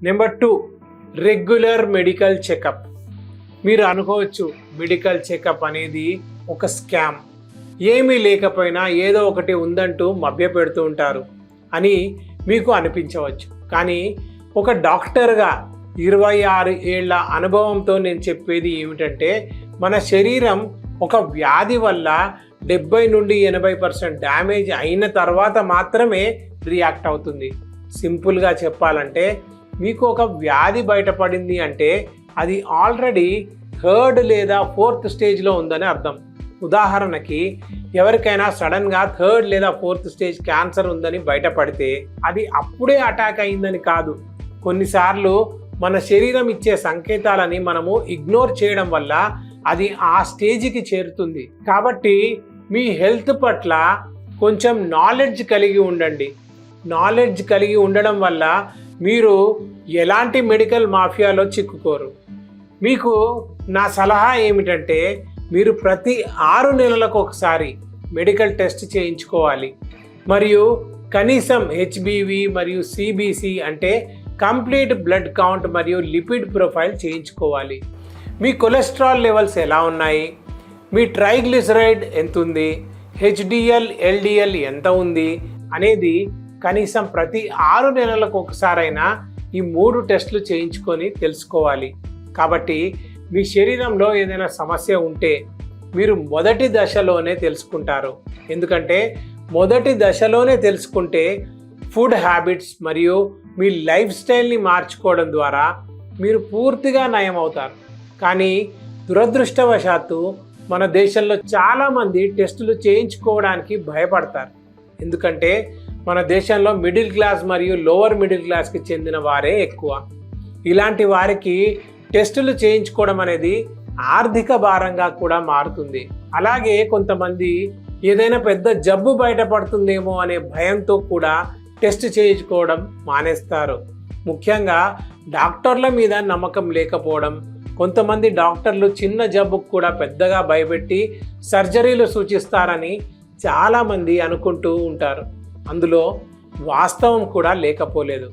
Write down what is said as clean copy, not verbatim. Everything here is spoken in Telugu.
Number 2, regular medical checkup. మీరు అనుకోవచ్చు మెడికల్ చెకప్ అనేది ఒక స్కామ్, ఏమీ లేకపోయినా ఏదో ఒకటి ఉందంటూ మభ్యపెడుతూ ఉంటారు అని మీకు అనిపించవచ్చు. కానీ ఒక డాక్టర్గా 26 ఏళ్ల అనుభవంతో నేను చెప్పేది ఏమిటంటే, మన శరీరం ఒక వ్యాధి వల్ల 70 నుండి 80% డ్యామేజ్ అయిన తర్వాత మాత్రమే రియాక్ట్ అవుతుంది. సింపుల్గా చెప్పాలంటే, మీకు ఒక వ్యాధి బయటపడింది అంటే అది ఆల్రెడీ 3rd లేదా 4th స్టేజ్లో ఉందని అర్థం. ఉదాహరణకి ఎవరికైనా సడన్గా 3rd లేదా 4th స్టేజ్ క్యాన్సర్ ఉందని బయటపడితే అది అప్పుడే అటాక్ అయిందని కాదు. కొన్నిసార్లు మన శరీరం ఇచ్చే సంకేతాలని మనము ఇగ్నోర్ చేయడం వల్ల అది ఆ స్టేజ్కి చేరుతుంది. కాబట్టి మీ హెల్త్ పట్ల కొంచెం నాలెడ్జ్ కలిగి ఉండండి. నాలెడ్జ్ కలిగి ఉండడం వల్ల మీరు ఎలాంటి మెడికల్ మాఫియాలో చిక్కుకోరు. మీకు నా సలహా ఏమిటంటే, మీరు ప్రతి 6 నెలలకు ఒకసారి మెడికల్ టెస్ట్ చేయించుకోవాలి. మరియు కనీసం హెచ్బివి మరియు సిబిసి అంటే కంప్లీట్ బ్లడ్ కౌంట్ మరియు లిపిడ్ ప్రొఫైల్ చేయించుకోవాలి. మీ కొలెస్ట్రాల్ లెవెల్స్ ఎలా ఉన్నాయి, మీ ట్రైగ్లిసరైడ్ ఎంత ఉంది, హెచ్డిఎల్ ఎల్డిఎల్ ఎంత ఉంది అనేది కనీసం ప్రతి 6 నెలలకు ఒకసారైనా ఈ 3 టెస్టులు చేయించుకొని తెలుసుకోవాలి. కాబట్టి మీ శరీరంలో ఏదైనా సమస్య ఉంటే మీరు మొదటి దశలోనే తెలుసుకుంటారు. ఎందుకంటే మొదటి దశలోనే తెలుసుకుంటే ఫుడ్ హ్యాబిట్స్ మరియు మీ లైఫ్ స్టైల్ని మార్చుకోవడం ద్వారా మీరు పూర్తిగా నయం అవుతారు. కానీ దురదృష్టవశాత్తు మన దేశంలో చాలామంది టెస్టులు చేయించుకోవడానికి భయపడతారు. ఎందుకంటే మన దేశంలో మిడిల్ క్లాస్ మరియు లోవర్ మిడిల్ క్లాస్కి చెందిన వారే ఎక్కువ. ఇలాంటి వారికి టెస్టులు చేయించుకోవడం అనేది ఆర్థిక భారంగా కూడా మారుతుంది. అలాగే కొంతమంది ఏదైనా పెద్ద జబ్బు బయటపడుతుందేమో అనే భయంతో కూడా టెస్ట్ చేయించుకోవడం మానేస్తారు. ముఖ్యంగా డాక్టర్ల మీద నమ్మకం లేకపోవడం. కొంతమంది డాక్టర్లు చిన్న జబ్బుకు కూడా పెద్దగా భయపెట్టి సర్జరీలు సూచిస్తారని చాలామంది అనుకుంటూ ఉంటారు. అందులో వాస్తవం కూడా లేకపోలేదు.